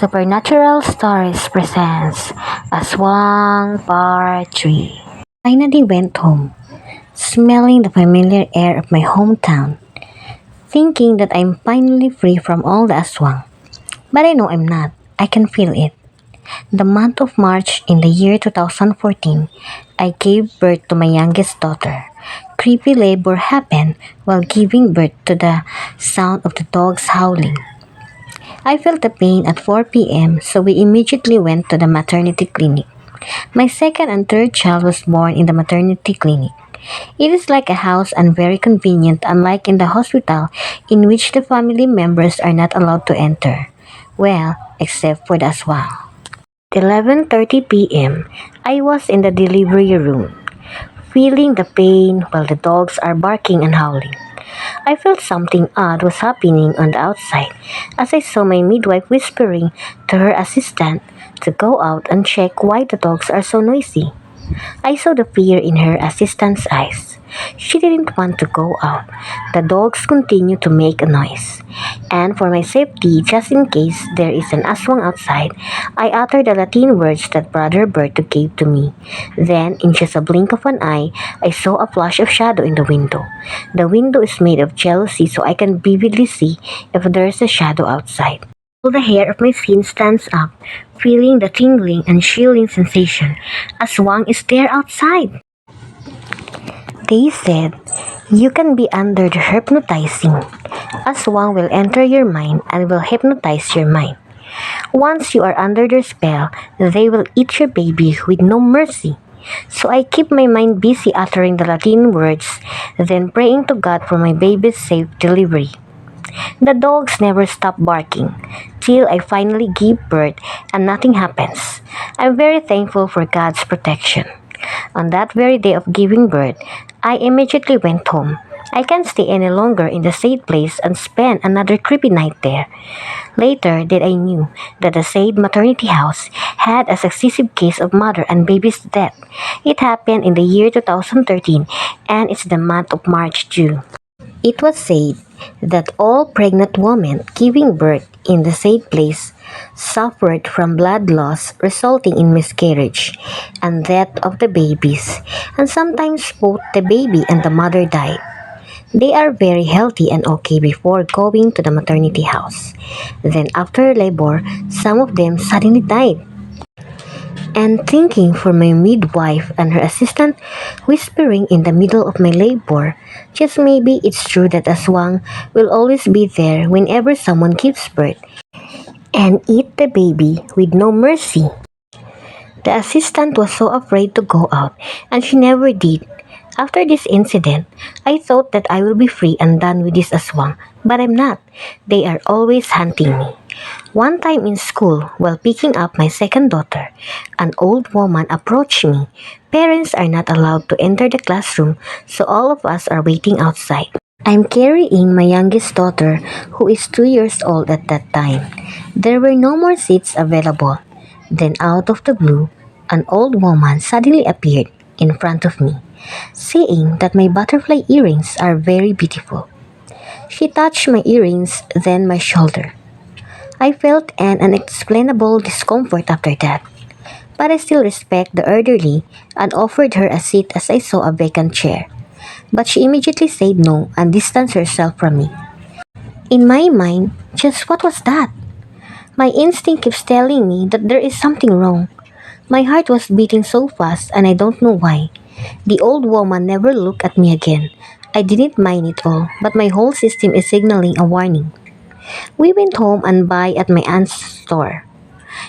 Supernatural Stories presents Aswang Part 3. Finally went home, smelling the familiar air of my hometown, thinking that I'm finally free from all the aswang. But I know I'm not. I can feel it. The month of March in the year 2014, I gave birth to my youngest daughter. Creepy labor happened while giving birth to the sound of the dogs howling. I felt the pain at 4 p.m., so we immediately went to the maternity clinic. My second and third child was born in the maternity clinic. It is like a house and very convenient, unlike in the hospital, in which the family members are not allowed to enter. Well, except for the aswang. At 11:30 p.m., I was in the delivery room, feeling the pain while the dogs are barking and howling. I felt something odd was happening on the outside as I saw my midwife whispering to her assistant to go out and check why the dogs are so noisy. I saw the fear in her assistant's eyes. She didn't want to go out. The dogs continued to make a noise. And for my safety, just in case there is an aswang outside, I uttered the Latin words that Brother Berto gave to me. Then, in just a blink of an eye, I saw a flash of shadow in the window. The window is made of jealousy, so I can vividly see if there's a shadow outside. All the hair of my skin stands up, feeling the tingling and chilling sensation. Aswang is there outside. They said, you can be under the hypnotizing. Aswang will enter your mind and will hypnotize your mind. Once you are under their spell, they will eat your baby with no mercy. So I keep my mind busy uttering the Latin words, then praying to God for my baby's safe delivery. The dogs never stop barking till I finally give birth and nothing happens. I'm very thankful for God's protection. On that very day of giving birth, I immediately went home. I can't stay any longer in the said place and spend another creepy night there. Later did I knew that the said maternity house had a successive case of mother and baby's death. It happened in the year 2013 and it's the month of March too. It was said that all pregnant women giving birth in the said place suffered from blood loss resulting in miscarriage and death of the babies, and sometimes both the baby and the mother died. They are very healthy and okay before going to the maternity house. Then after labor, some of them suddenly died. And thinking for my midwife and her assistant whispering in the middle of my labor, just maybe it's true that aswang will always be there whenever someone gives birth and eat the baby with no mercy. The assistant was so afraid to go out and she never did. After this incident, I thought that I will be free and done with this aswang, but I'm not. They are always hunting me. One time in school, while picking up my second daughter, an old woman approached me. Parents are not allowed to enter the classroom, so all of us are waiting outside. I'm carrying my youngest daughter, who is 2 years old at that time. There were no more seats available. Then out of the blue, an old woman suddenly appeared in front of me, saying that my butterfly earrings are very beautiful. She touched my earrings, then my shoulder. I felt an unexplainable discomfort after that, but I still respect the elderly and offered her a seat as I saw a vacant chair. But she immediately said no and distanced herself from me. In my mind, just what was that? My instinct keeps telling me that there is something wrong. My heart was beating so fast and I don't know why. The old woman never looked at me again. I didn't mind it all, but my whole system is signaling a warning. We went home and buy at my aunt's store.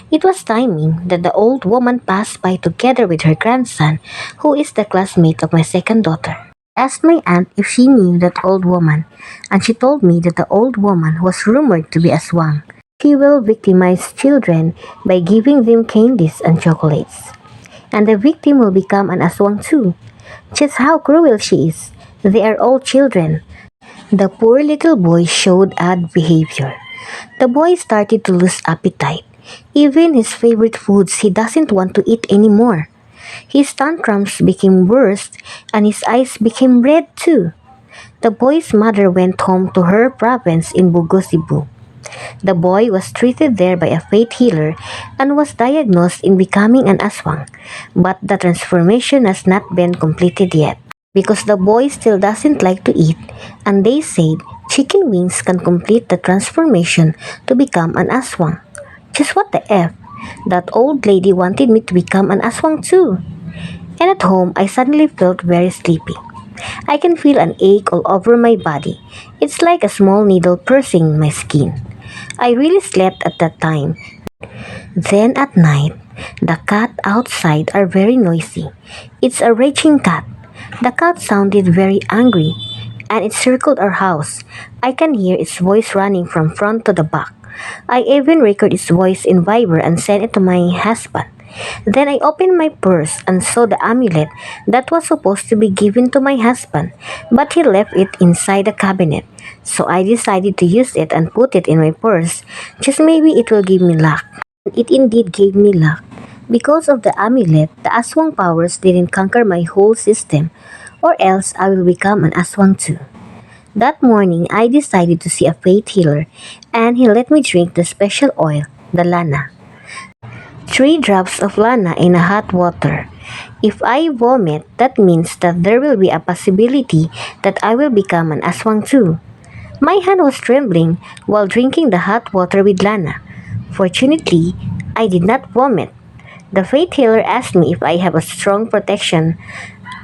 It was timing that the old woman passed by together with her grandson, who is the classmate of my second daughter. I asked my aunt if she knew that old woman, and she told me that the old woman was rumored to be aswang. She will victimize children by giving them candies and chocolates. And the victim will become an aswang too. Just how cruel she is. They are all children. The poor little boy showed odd behavior. The boy started to lose appetite. Even his favorite foods he doesn't want to eat anymore. His tantrums became worse and his eyes became red too. The boy's mother went home to her province in Bugosibu. The boy was treated there by a faith healer and was diagnosed in becoming an aswang, but the transformation has not been completed yet because the boy still doesn't like to eat, and they said chicken wings can complete the transformation to become an aswang. Just what the F? That old lady wanted me to become an aswang too. And at home, I suddenly felt very sleepy. I can feel an ache all over my body. It's like a small needle piercing my skin. I really slept at that time. Then at night, the cat outside are very noisy. It's a raging cat. The cat sounded very angry and it circled our house. I can hear its voice running from front to the back. I even record its voice in Viber and sent it to my husband. Then I opened my purse and saw the amulet that was supposed to be given to my husband, but he left it inside the cabinet. So I decided to use it and put it in my purse. Just maybe it will give me luck. It indeed gave me luck. Because of the amulet, the Aswang powers didn't conquer my whole system, or else I will become an Aswang too. That morning, I decided to see a faith healer, and he let me drink the special oil, the lana. 3 drops of lana in a hot water. If I vomit, that means that there will be a possibility that I will become an Aswang too. My hand was trembling while drinking the hot water with lana. Fortunately, I did not vomit. The faith healer asked me if I have a strong protection,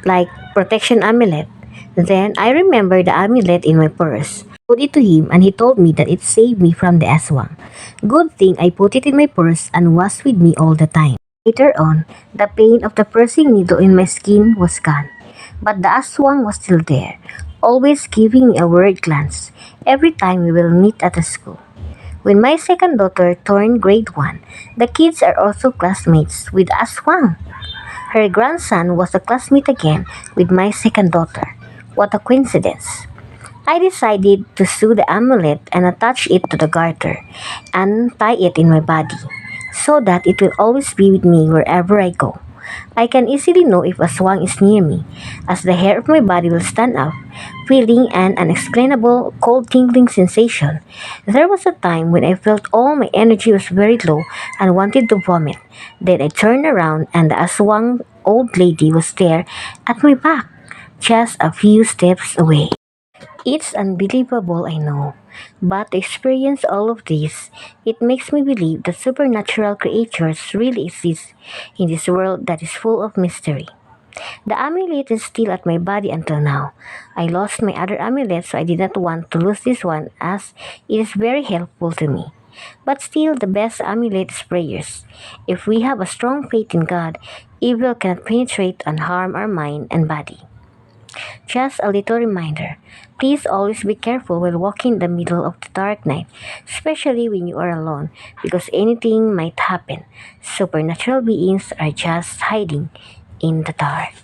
like protection amulet. Then I remembered the amulet in my purse. Put it to him and he told me that it saved me from the aswang. Good thing I put it in my purse and was with me all the time. Later on, the pain of the piercing needle in my skin was gone. But the aswang was still there, always giving me a worried glance every time we will meet at the school. When my second daughter turned grade 1, the kids are also classmates with Aswang. Her grandson was a classmate again with my second daughter. What a coincidence. I decided to sew the amulet and attach it to the garter and tie it in my body so that it will always be with me wherever I go. I can easily know if a swan is near me, as the hair of my body will stand up, feeling an unexplainable cold tingling sensation. There was a time when I felt all my energy was very low and wanted to vomit. Then I turned around and the aswang old lady was there at my back, just a few steps away. It's unbelievable, I know. But to experience all of this, it makes me believe that supernatural creatures really exist in this world that is full of mystery. The amulet is still at my body until now. I lost my other amulet, so I did not want to lose this one as it is very helpful to me. But still, the best amulet is prayers. If we have a strong faith in God, evil cannot penetrate and harm our mind and body. Just a little reminder. Please always be careful while walking in the middle of the dark night, especially when you are alone, because anything might happen. Supernatural beings are just hiding in the dark.